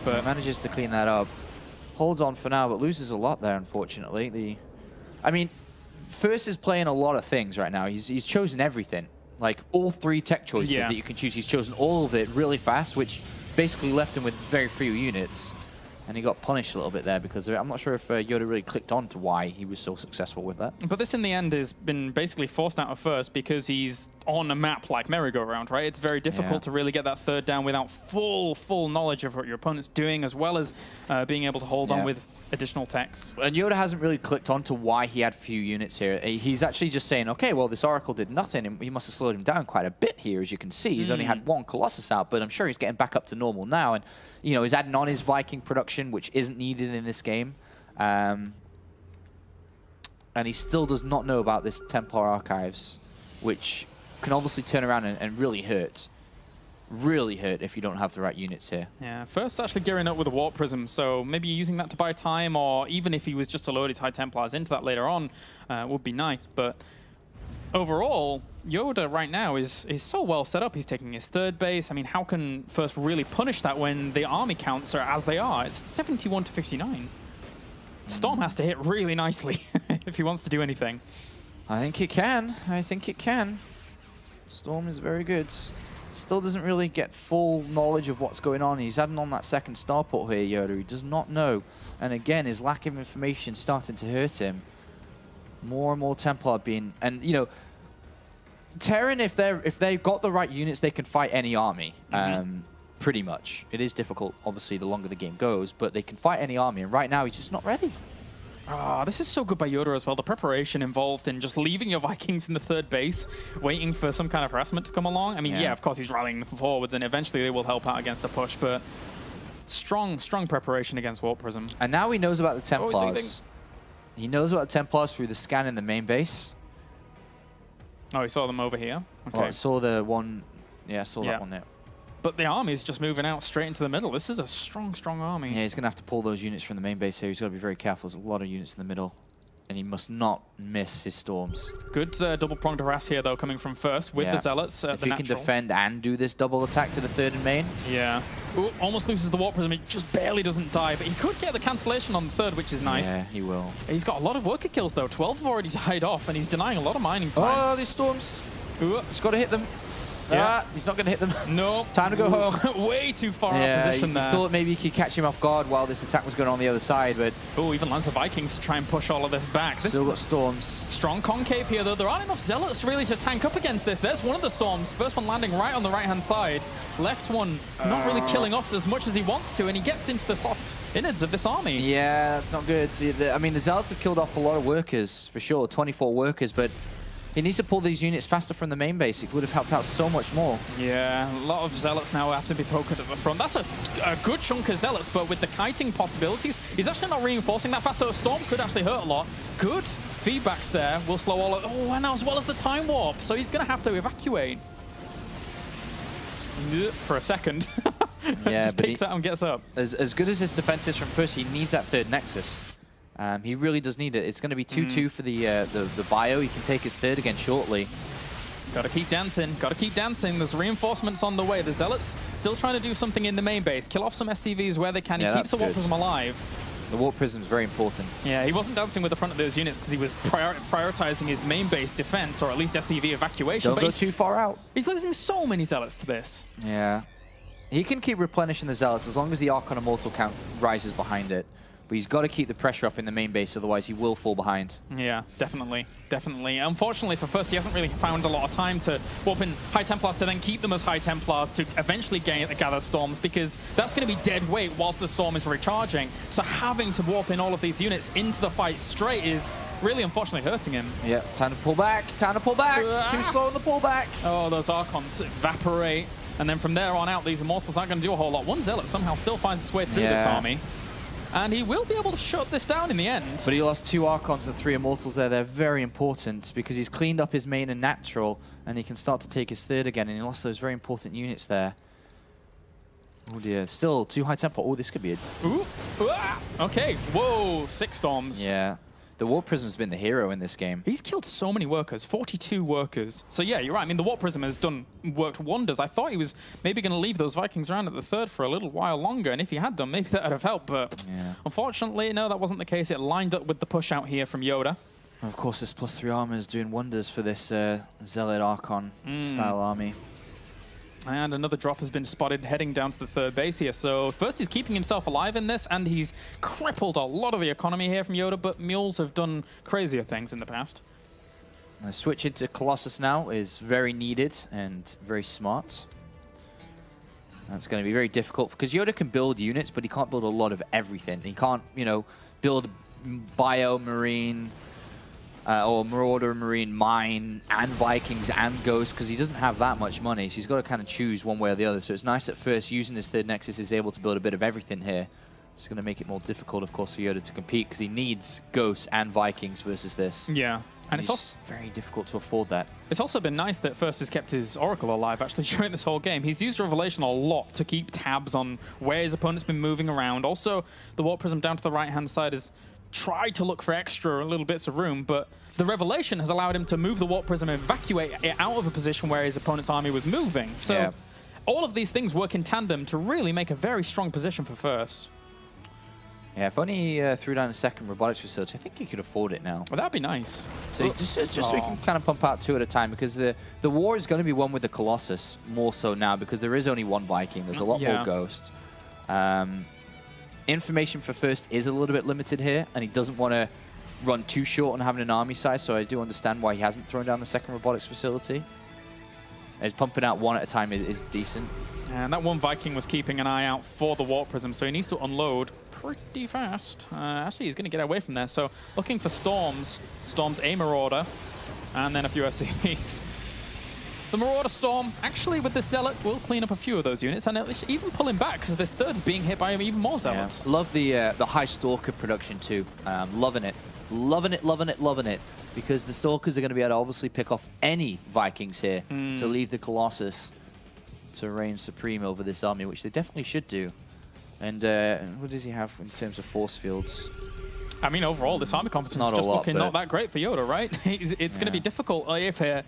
But he manages to clean that up. Holds on for now, but loses a lot there, unfortunately. I mean, First is playing a lot of things right now. He's chosen everything. Like, all 3 tech choices that you can choose. He's chosen all of it really fast, which basically left him with very few units. And he got punished a little bit there because of it. I'm not sure if YoDa really clicked on to why he was so successful with that. But this, in the end, has been basically forced out of first because he's on a map like Merry-Go-Round, right? It's very difficult to really get that third down without full knowledge of what your opponent's doing, as well as being able to hold on with additional techs. And YoDa hasn't really clicked on to why he had few units here. He's actually just saying, okay, well, this Oracle did nothing, and he must have slowed him down quite a bit here, as you can see. He's only had 1 Colossus out, but I'm sure he's getting back up to normal now. And you know, he's adding on his Viking production, which isn't needed in this game. And he still does not know about this Templar Archives, which can obviously turn around and really hurt. Really hurt if you don't have the right units here. Yeah, First actually gearing up with a Warp Prism, so maybe using that to buy time, or even if he was just to load his High Templars into that later on, would be nice. But overall, YoDa right now is so well set up. He's taking his third base. I mean, how can First really punish that when the army counts are as they are? It's 71 to 59. Storm has to hit really nicely if he wants to do anything. I think it can. I think it can. Storm is very good. Still doesn't really get full knowledge of what's going on. He's adding on that second starport here, YoDa. He does not know. And again, his lack of information starting to hurt him. More and more Templar being... And, you know, Terran, if they've got the right units, they can fight any army. Pretty much. It is difficult, obviously, the longer the game goes, but they can fight any army. And right now, he's just not ready. Ah, this is so good by YoDa as well. The preparation involved in just leaving your Vikings in the third base, waiting for some kind of harassment to come along. I mean, yeah, of course he's rallying forwards, and eventually they will help out against a push, but strong preparation against Warp Prism. And now he knows about the Templars. He knows about the Templars through the scan in the main base. Oh, he saw them over here. Okay. Well, I saw the one. Yeah, I saw that one there. But the army's just moving out straight into the middle. This is a strong army. Yeah, he's going to have to pull those units from the main base here. He's got to be very careful. There's a lot of units in the middle. And he must not miss his storms. Good double-pronged harass here, though, coming from First with the Zealots. If he can defend and do this double attack to the third and main. Yeah. Ooh, almost loses the Warp Prism. He just barely doesn't die, but he could get the cancellation on the third, which is nice. Yeah, he will. He's got a lot of worker kills, though. 12 have already died off, and he's denying a lot of mining time. Oh, these storms. Ooh, he's got to hit them. Yeah. He's not going to hit them. No. Time to go home. Way too far out of position there. I thought maybe he could catch him off guard while this attack was going on the other side, but... Oh, even lands the Vikings to try and push all of this back. Still got storms. Strong concave here, though. There aren't enough Zealots really to tank up against this. There's one of the storms. First one landing right on the right-hand side. Left one not really killing off as much as he wants to, and he gets into the soft innards of this army. Yeah, that's not good. See, I mean, the Zealots have killed off a lot of workers, for sure. 24 workers, but... he needs to pull these units faster from the main base. It would have helped out so much more. Yeah, a lot of Zealots now have to be poked at the front. That's a good chunk of Zealots, but with the kiting possibilities, he's actually not reinforcing that fast, so a storm could actually hurt a lot. Good feedbacks there. Will slow all of... oh, and as well as the time warp. So he's going to have to evacuate. For a second. Yeah, just picks out and gets up. As good as his defense is from First, he needs that third Nexus. He really does need it. It's going to be 2-2 for the bio. He can take his third again shortly. Gotta keep dancing. Gotta keep dancing. There's reinforcements on the way. The Zealots still trying to do something in the main base. Kill off some SCVs where they can. He keeps the Warp Prism alive. The Warp Prism is very important. Yeah, he wasn't dancing with the front of those units because he was prioritizing his main base defense, or at least SCV evacuation. Don't go too far out. He's losing so many Zealots to this. Yeah. He can keep replenishing the Zealots as long as the Archon Immortal count rises behind it. But he's got to keep the pressure up in the main base, otherwise he will fall behind. Yeah, definitely. Definitely. Unfortunately for First, he hasn't really found a lot of time to warp in High Templars to then keep them as High Templars to eventually gather storms, because that's going to be dead weight whilst the storm is recharging. So having to warp in all of these units into the fight straight is really unfortunately hurting him. Yeah, time to pull back. Time to pull back. Too slow in the pullback. Oh, those Archons evaporate. And then from there on out, these Immortals aren't going to do a whole lot. One Zealot somehow still finds its way through this army. And he will be able to shut this down in the end. But he lost 2 Archons and 3 Immortals there. They're very important because he's cleaned up his main and natural, and he can start to take his third again, and he lost those very important units there. Oh dear, still 2 High Tempo. Oh, this could be a... Ooh. Okay, whoa, 6 storms. Yeah. The Warp Prism's been the hero in this game. He's killed so many workers, 42 workers. So yeah, you're right. I mean, the Warp Prism has worked wonders. I thought he was maybe going to leave those Vikings around at the third for a little while longer, and if he had done, maybe that would have helped. But unfortunately, no, that wasn't the case. It lined up with the push out here from YoDa. Of course, this +3 armor is doing wonders for this Zealot Archon style army. And another drop has been spotted heading down to the third base here. So First, he's keeping himself alive in this, and he's crippled a lot of the economy here from YoDa, but Mules have done crazier things in the past. Switching to Colossus now is very needed and very smart. That's going to be very difficult because YoDa can build units, but he can't build a lot of everything. He can't, you know, build Bio, Marine, or Marauder, Marine, Mine, and Vikings, and Ghost, because he doesn't have that much money. So he's got to kind of choose one way or the other. So it's nice at First using this third Nexus is able to build a bit of everything here. It's going to make it more difficult, of course, for YoDa to compete because he needs Ghosts and Vikings versus this. Yeah. And it's also very difficult to afford that. It's also been nice that First has kept his Oracle alive, actually, during this whole game. He's used Revelation a lot to keep tabs on where his opponent's been moving around. Also, the Warp Prism down to the right-hand side has tried to look for extra little bits of room, but the Revelation has allowed him to move the Warp Prism and evacuate it out of a position where his opponent's army was moving. So all of these things work in tandem to really make a very strong position for first. Yeah, if only he threw down a second robotics facility, I think he could afford it now. Well, that'd be nice. So just so we can kind of pump out 2 at a time, because the war is going to be won with the Colossus more so now, because there is only 1 Viking. There's a lot more Ghosts. Information for first is a little bit limited here, and he doesn't want to run too short on having an army size, so I do understand why he hasn't thrown down the second robotics facility. He's pumping out 1 at a time is decent. And that 1 Viking was keeping an eye out for the Warp Prism, so he needs to unload pretty fast. Actually, he's going to get away from there, so looking for Storms. Storm's a Marauder, and then a few SCVs. The Marauder Storm, actually with the Zealot, will clean up a few of those units, and even pull him back, because this third's being hit by even more Zealots. Yeah. Love the high Stalker production too. Loving it. Loving it, loving it, loving it. Because the Stalkers are going to be able to obviously pick off any Vikings here to leave the Colossus to reign supreme over this army, which they definitely should do. And what does he have in terms of force fields? I mean, overall, this army composition is just looking not that great for YoDa, right? It's going to be difficult if a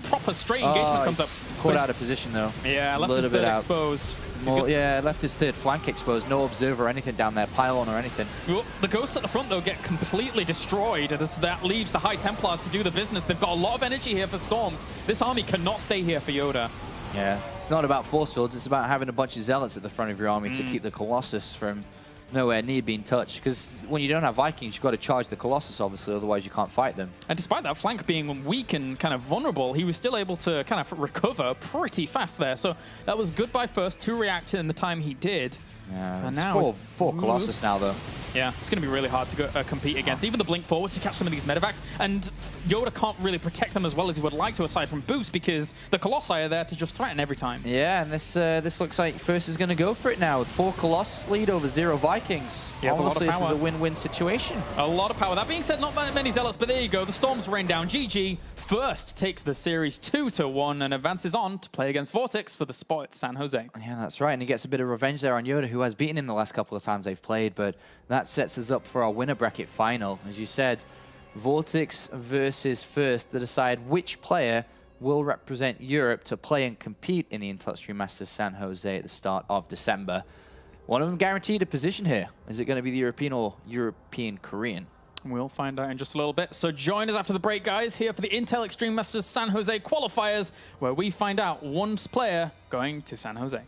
proper straight engagement comes up. Caught out of position, though. Yeah, left his third exposed. Yeah, left his third flank exposed. No observer or anything down there, pylon or anything. Well, the Ghosts at the front, though, get completely destroyed. That leaves the High Templars to do the business. They've got a lot of energy here for Storms. This army cannot stay here for YoDa. Yeah, it's not about force fields. It's about having a bunch of Zealots at the front of your army to keep the Colossus from nowhere near being touched. Because when you don't have Vikings, you've got to charge the Colossus, obviously, otherwise you can't fight them. And despite that flank being weak and kind of vulnerable, he was still able to kind of recover pretty fast there. So that was good by first to react in the time he did. Yeah, and now four Colossus now, though. Yeah, it's going to be really hard to go, compete against. Even the blink forwards to catch some of these medevacs. And YoDa can't really protect them as well as he would like to, aside from boost, because the Colossi are there to just threaten every time. Yeah, and this looks like first is going to go for it now with 4 Colossus lead over 0 Vikings. Yeah, honestly, this is a win-win situation. A lot of power. That being said, not many Zealots, but there you go. The Storms rain down. GG first takes the series 2-1 and advances on to play against Vortex for the spot at San Jose. Yeah, that's right. And he gets a bit of revenge there on YoDa, who has beaten him the last couple of times they've played, but that sets us up for our winner bracket final. As you said, Vortex versus First to decide which player will represent Europe to play and compete in the Industry Masters San Jose at the start of December. One of them guaranteed a position here. Is it going to be the European or European Korean? We'll find out in just a little bit. So join us after the break, guys, here for the Intel Extreme Masters San Jose qualifiers, where we find out one player going to San Jose.